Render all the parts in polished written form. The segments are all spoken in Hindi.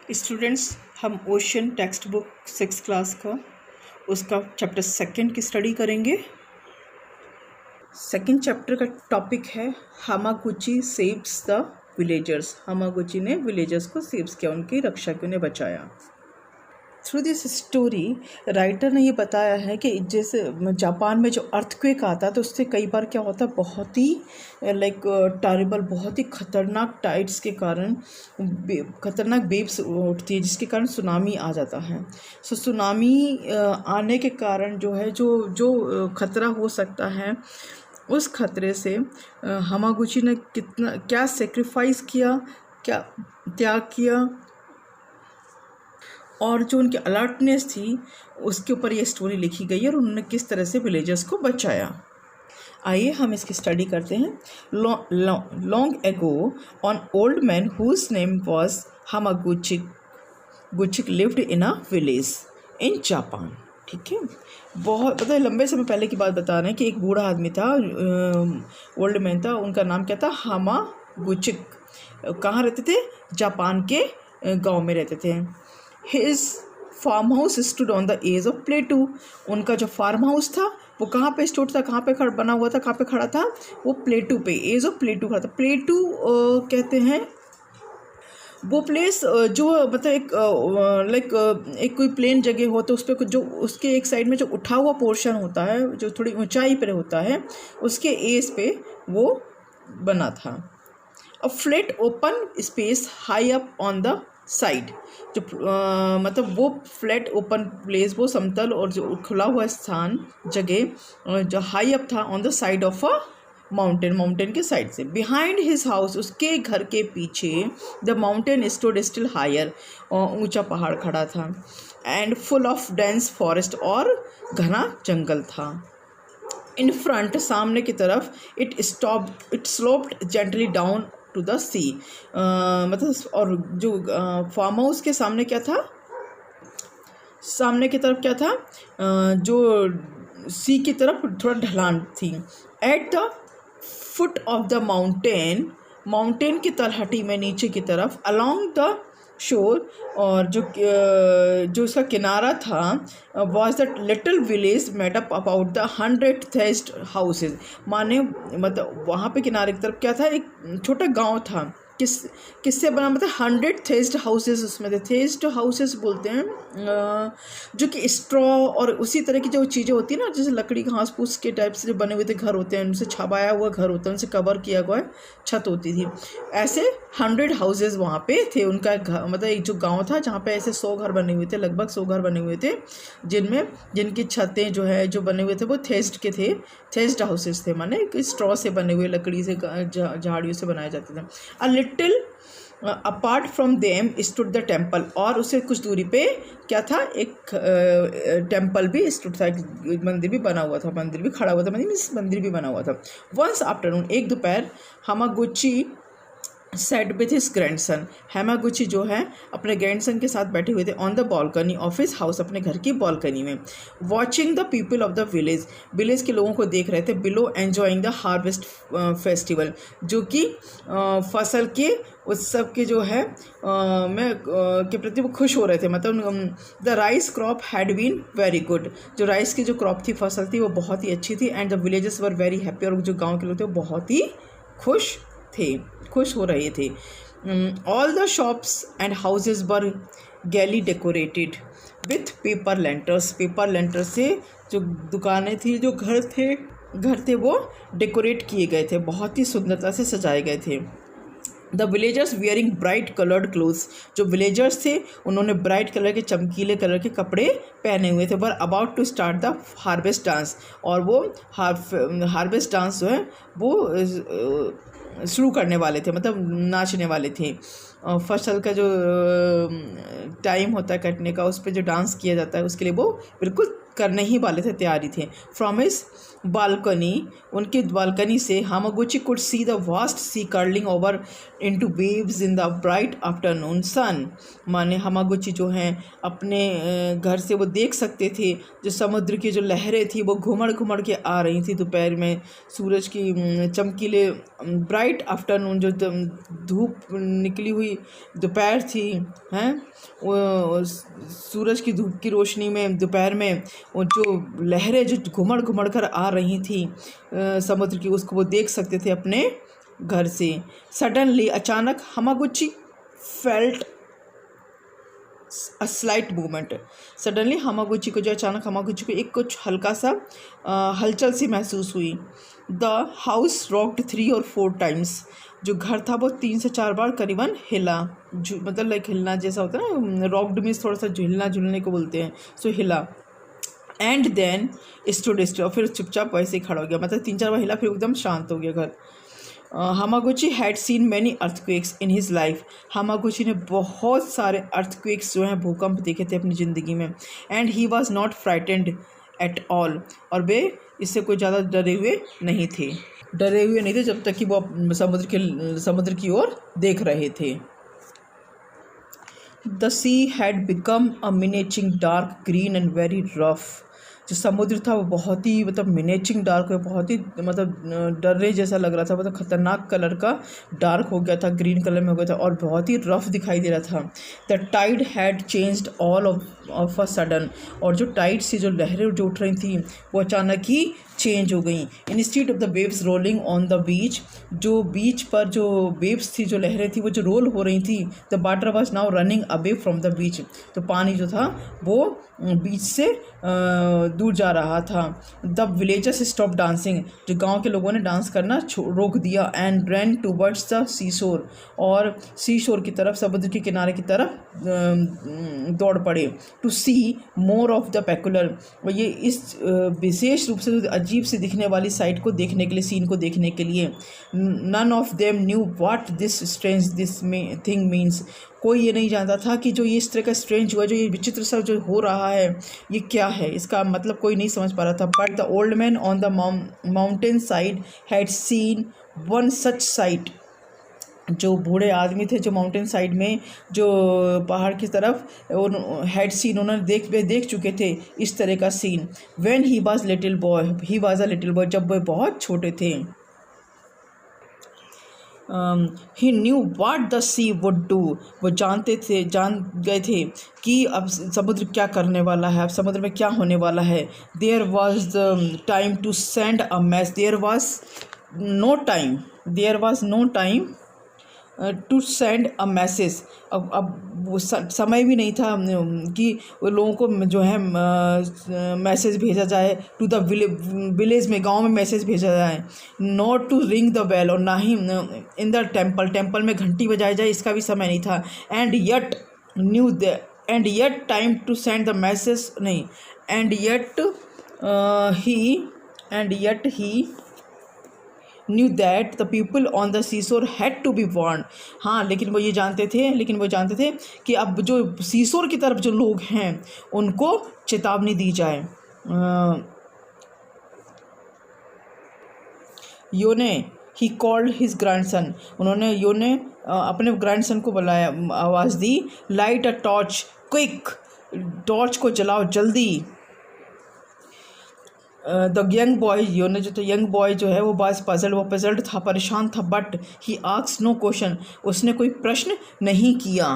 स्टूडेंट्स, हम ओशन टेक्स्ट बुक 6 क्लास का उसका चैप्टर 2 की स्टडी करेंगे। सेकंड चैप्टर का टॉपिक है हामागुची सेव्स द विलेजर्स। हामागुची ने विलेजर्स को सेव्स किया, उनकी रक्षा की, उन्हें बचाया। थ्रू दिस स्टोरी राइटर ने ये बताया है कि जैसे जापान में जो अर्थक्वेक आता है तो उससे कई बार क्या होता है, बहुत ही टॉरिबल, बहुत ही खतरनाक टाइड्स के कारण खतरनाक वेव्स उठती है, जिसके कारण सुनामी आ जाता है। सो सुनामी आने के कारण जो है जो खतरा हो सकता है, उस खतरे से हामागुची ने क्या सेक्रीफाइस किया, क्या त्याग किया, और जो उनकी अलर्टनेस थी उसके ऊपर ये स्टोरी लिखी गई है और उन्होंने किस तरह से विलेजर्स को बचाया। आइए हम इसकी स्टडी करते हैं। Long ago on old man whose name was Hamaguchi lived in a village in Japan. ठीक है, बहुत मतलब लंबे समय पहले की बात बता रहे हैं कि एक बूढ़ा आदमी था, ओल्ड मैन था, उनका नाम क्या था, हामागुची। कहाँ रहते थे? जापान के गांव में रहते थे। His farm house stood on the edge of plateau. उनका जो फार्म हाउस था वो कहाँ पे स्टूड था, कहाँ पे बना हुआ था, कहाँ पे खड़ा था? वो प्लेटू पे, एज ऑफ प्लेटू खड़ा था। प्लेटू कहते हैं वो प्लेस जो मतलब एक कोई प्लेन जगह हो तो उस पर जो उसके एक साइड में जो उठा हुआ पोर्शन होता है, जो थोड़ी ऊंचाई पर होता है, उसके एज पे वो बना था। A flat open space high up on the side. जो मतलब वो फ्लैट ओपन प्लेस, वो समतल और जो खुला हुआ स्थान, जगह जो हाई अप था on the side of a mountain के साइड से। बिहाइंड हिज हाउस, उसके घर के पीछे, the mountain stood still higher, ऊंचा पहाड़ खड़ा था। And full of dense forest, और घना जंगल था। इन फ्रंट, सामने की तरफ, it sloped gently down to the sea. मतलब और जो फार्म हाउस के सामने क्या था, सामने की तरफ क्या था, जो सी की तरफ थोड़ा ढलान थी। At the foot of the mountain की तलहटी में नीचे की तरफ, अलोंग द शोर, और जो उसका किनारा था, was that little village made up about the 100 test houses. माने मतलब वहाँ पे किनारे की तरफ क्या था, एक छोटा गांव था। किससे बना, मतलब 100 थेस्ट हाउसेज उसमें थे। थेस्ट हाउसेज बोलते हैं जो कि स्ट्रॉ और उसी तरह की जो चीज़ें होती है ना, जैसे लकड़ी घास फूस के टाइप से जो बने हुए थे घर होते हैं, उनसे छबाया हुआ घर होता है, उनसे कवर किया हुआ छत होती थी। ऐसे 100 हाउसेज वहाँ पे थे। उनका घर मतलब एक जो गांव था जहाँ पे ऐसे 100 घर बने हुए थे, लगभग 100 घर बने हुए थे, जिनकी छतें जो बने हुए थे वो थेस्ट के थे। थेस्ट हाउसेज थे, माने स्ट्रॉ से बने हुए, लकड़ी से, झाड़ियों से बनाए जाते थे। A little apart from them stood the temple, और उससे कुछ दूरी पे क्या था, एक टेम्पल भी स्टूड था, एक मंदिर भी बना हुआ था, मंदिर भी खड़ा हुआ था, मंदिर भी बना हुआ था। वंस आफ्टरनून, एक दोपहर, हामागुची सेट विथ हिज ग्रैंडसन। हामागुची जो है अपने ग्रैंडसन के साथ बैठे हुए थे on the balcony of his house, अपने घर की बालकनी में। Watching the people of the village के लोगों को देख रहे थे। Below enjoying the harvest festival, जो कि फसल के उत्सव के जो है के प्रति वो खुश हो रहे थे। मतलब the rice crop had been very good, जो राइस की जो क्रॉप थी, फसल थी, वो बहुत ही अच्छी थी। And the villages were very happy, और जो गाँव के लोग थे वो बहुत ही खुश हो रहे थे। All the shops and houses were gaily decorated with paper lanterns से जो दुकानें थी, जो घर थे वो डेकोरेट किए गए थे, बहुत ही सुंदरता से सजाए गए थे। The villagers wearing bright coloured clothes, जो विलेजर्स थे उन्होंने ब्राइट कलर के, चमकीले कलर के कपड़े पहने हुए थे। Were about to start the harvest dance, और वो हार्वेस्ट डांस जो है वो शुरू करने वाले थे, मतलब नाचने वाले थे। फसल का जो टाइम होता है कटने का, उस पर जो डांस किया जाता है, उसके लिए वो बिल्कुल करने ही वाले थे, तैयारी थे। फ्रॉम हिज बालकनी, उनके बालकनी से Hamaguchi could see the vast sea curling over into waves in the bright afternoon sun. माने हामागुची जो हैं अपने घर से वो देख सकते थे जो समुद्र की जो लहरें थी वो घुमड़ घुमड़ के आ रही थी दोपहर में, सूरज की चमकीले ब्राइट आफ्टरनून जो धूप निकली हुई दोपहर थी हैं, वो सूरज की धूप की रोशनी में दोपहर में वो जो लहरें जो घुमड़ घुमड़ कर आ रही थी समुद्र की, उसको वो देख सकते थे अपने घर से। सडनली, अचानक, Hamaguchi felt a slight movement. Suddenly Hamaguchi को एक कुछ हल्का सा हलचल सी महसूस हुई। The house rocked 3 or 4 times। जो घर था वो 3 से 4 बार करीबन हिला। मतलब लाइक हिलना जैसा होता है ना, रॉक्ड मीन्स थोड़ा सा झुलना झुलने को बोलते हैं, सो हिला। एंड देन स्टूड स्टिल, और फिर चुपचाप वैसे ही खड़ा हो गया, मतलब 3-4 बार हिला, फिर एकदम शांत हो गया घर। Hamaguchi had seen many earthquakes in his life. Hamaguchi ने बहुत सारे अर्थक्वेक्स जो हैं भूकंप देखे थे अपनी ज़िंदगी में। And he was not frightened at all, और वे इससे कोई ज़्यादा डरे हुए नहीं थे जब तक कि वो समुद्र की ओर देख रहे थे। The sea had become a menacing dark green and very rough. जो समुद्र था वो बहुत ही मतलब मिनेचिंग डार्क, बहुत ही मतलब डरने जैसा लग रहा था, मतलब ख़तरनाक कलर का डार्क हो गया था, ग्रीन कलर में हो गया था, और बहुत ही रफ दिखाई दे रहा था। The tide had changed all of a sudden, और जो टाइड से जो लहरें जो उठ रही थी वो अचानक ही चेंज हो गई। Instead of the waves rolling on the beach, जो बीच पर जो वेव्स थी, जो लहरें थी, वो जो रोल हो रही थी, the water was now running away from the beach. तो पानी जो था वो बीच से दूर जा रहा था। द विलेजर्स स्टॉप डांसिंग, जो गांव के लोगों ने डांस करना रोक दिया। एंड रन टूवर्ड्स द सी शोर, और सी शोर की तरफ, समुद्र के किनारे की तरफ दौड़ पड़े। To see more of the peculiar, ये इस विशेष रूप से अजीब से दिखने वाली साइट को देखने के लिए, सीन को देखने के लिए। None of them knew what this strange this thing means, कोई ये नहीं जानता था कि जो ये इस तरह का स्ट्रेंज हुआ, जो ये विचित्र सा जो हो रहा है, ये क्या है, इसका मतलब कोई नहीं समझ पा रहा था। But the old man on the mountain side had seen one such site, जो बूढ़े आदमी थे जो माउंटेन साइड में जो पहाड़ की तरफ हैड सीन, उन्होंने देख चुके थे इस तरह का scene. When he was a little boy, जब वह बहुत छोटे थे। He knew what the sea would do, वो जान गए थे कि अब समुद्र क्या करने वाला है, अब समुद्र में क्या होने वाला है। There was the time to send a message, there was no time to send a message. अब वो समय भी नहीं था कि वो लोगों को जो है मैसेज भेजा जाए टू द विलेज में, गांव में मैसेज भेजा जाए। Not to ring the bell, और ना ही इन द टेम्पल में घंटी बजाई जाए, इसका भी समय नहीं था। And yet time to send the message नहीं, and yet he knew that the people on the seashore had to be warned. हाँ, लेकिन वो जानते थे कि अब जो सीशोर की तरफ जो लोग हैं उनको चेतावनी दी जाए। Yone he called his grandson, Yone अपने ग्रैंडसन को बुलाया, आवाज़ दी। Light a torch quick, torch को जलाओ जल्दी। द यंग बॉय, योने जो था यंग बॉय जो है वो पजल्ड था, परेशान था। But he asked no question, उसने कोई प्रश्न नहीं किया।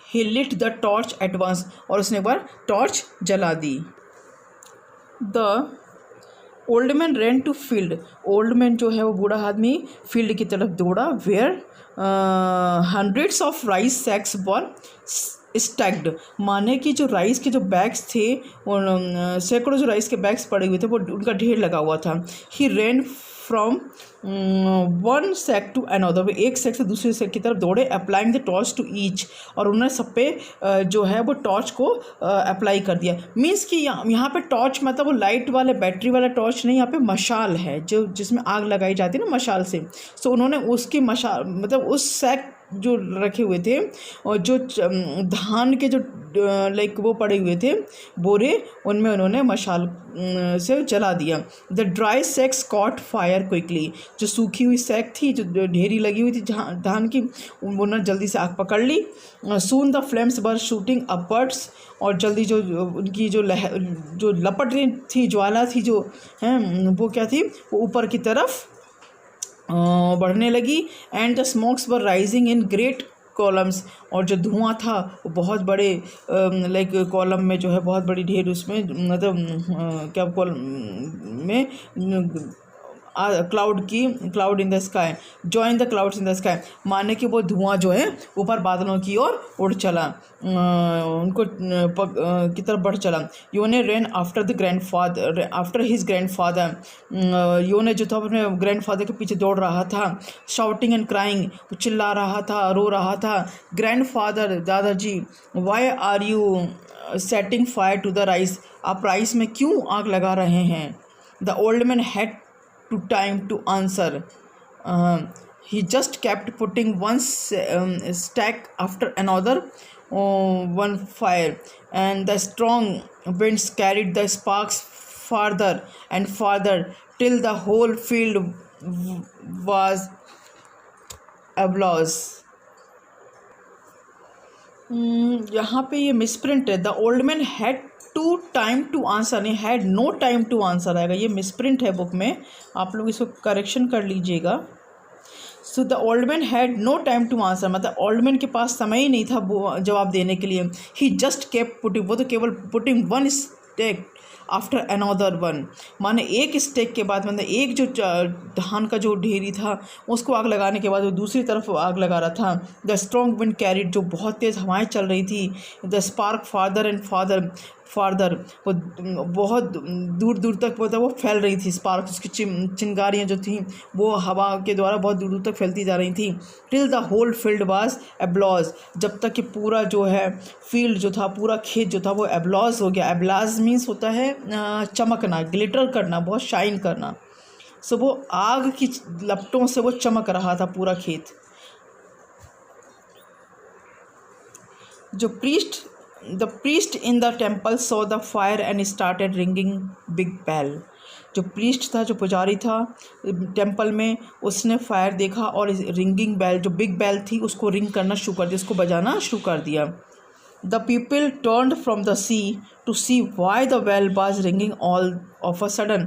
He lit the torch at once, और उसने एक बार टॉर्च जला दी। The old man ran to field, old man जो है वो बूढ़ा आदमी फील्ड की तरफ दौड़ा। Where hundreds of rice sacks were stacked, माने कि जो राइस के जो बैग्स थे, सैकड़ों जो राइस के बैग्स पड़े हुए थे, वो उनका ढेर लगा हुआ था। He ran from one sack to another, एक सैक से दूसरे सैक की तरफ दौड़े। Applying the torch to each, और उन्होंने सब पे जो है वो टॉर्च को अप्लाई कर दिया। मीन्स कि यहाँ पे टॉर्च मतलब वो लाइट वाले बैटरी वाला टॉर्च नहीं, यहाँ पे मशाल है, जो जिसमें आग लगाई जाती है ना मशाल से। सो उन्होंने उसकी मशाल मतलब उस सैक जो रखे हुए थे और जो धान के जो लाइक वो पड़े हुए थे बोरे, उनमें उन्होंने मशाल से जला दिया। The dry sacks caught fire quickly, जो सूखी हुई सैक थी, जो ढेरी लगी हुई थी धान की, उन्होंने जल्दी से आग पकड़ ली। Soon the flames were shooting upwards, और जल्दी जो उनकी जो लपट रही थी, ज्वाला थी जो हैं वो क्या थी, वो ऊपर की तरफ बढ़ने लगी। And the smokes were rising in great columns, और जो धुआं था वो बहुत बड़े लाइक कॉलम में जो है बहुत बड़ी ढेर उसमें मतलब क्या कॉलम में cloud in the sky, join the clouds in the sky, माने कि वो धुआं जो है ऊपर बादलों की ओर उड़ चला, उनको की तरफ बढ़ चला। योने रेन आफ्टर हिज ग्रैंडफादर, योने जो था अपने ग्रैंडफादर के पीछे दौड़ रहा था। शाउटिंग एंड क्राइंग, वो चिल्ला रहा था, रो रहा था। ग्रैंडफादर, दादाजी, why are you setting fire to the rice, आप राइस में क्यों आग लगा रहे हैं। The old man had to time to answer. He just kept putting one stack after another one fire, and the strong winds carried the sparks farther and farther till the whole field was ablaze. यहाँ पे ये मिसप्रिंट है। The old man had to time to answer, नहीं had no time to answer आएगा, ये मिसप्रिंट है बुक में, आप लोग इसको करेक्शन कर लीजिएगा। So the old man had no time to answer, मतलब ओल्ड मैन के पास समय ही नहीं था जवाब देने के लिए। ही जस्ट केप्ट पुटिंग, वो तो केवल putting one stake after another one, माने एक स्टेक के बाद, मतलब एक जो धान का जो ढेरी था उसको आग लगाने के बाद वो दूसरी तरफ आग लगा रहा था। द स्ट्रॉन्ग विंड कैरिड, जो बहुत तेज़ हवाएं चल रही थी। The spark father and father, वो बहुत दूर दूर तक वो फैल रही थी। स्पार्क, उसकी चिंगारियाँ जो थी वो हवा के द्वारा बहुत दूर दूर तक फैलती जा रही थी। Till the whole field was ablaze, जब तक कि पूरा जो है फील्ड जो था, पूरा खेत जो था वो एब्लॉज हो गया। एब्लाज मीन्स होता है चमकना, ग्लिटर करना, बहुत शाइन करना। सो वो आग की लपटों से वो चमक रहा था पूरा खेत। The priest in the temple saw the fire and started ringing big bell. जो प्रीस्ट था, जो पुजारी था टेम्पल में, उसने फायर देखा और रिंगिंग बेल, जो बिग बेल थी, उसको रिंग करना शुरू कर दिया, उसको बजाना शुरू कर दिया। The people turned from the sea to see why the bell was ringing all of a sudden.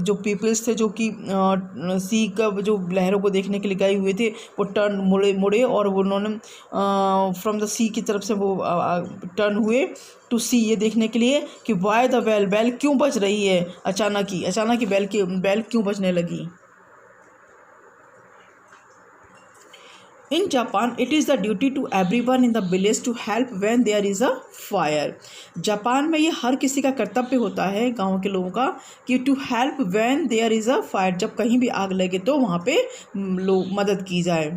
जो पीपल्स थे जो कि सी का जो लहरों को देखने के लिए गए हुए थे, वो टर्न मुड़े और उन्होंने फ्रॉम द सी की तरफ से वो टर्न हुए टू सी, ये देखने के लिए कि वाई द बेल क्यों बज रही है, अचानक ही बेल क्यों बजने लगी। In Japan, it is the duty to everyone in the village to help when there is a fire. Japan में ये हर किसी का कर्तव्य होता है, गाँव के लोगों का, कि to help when there is a fire, जब कहीं भी आग लगे तो वहाँ पे लोग मदद की जाए।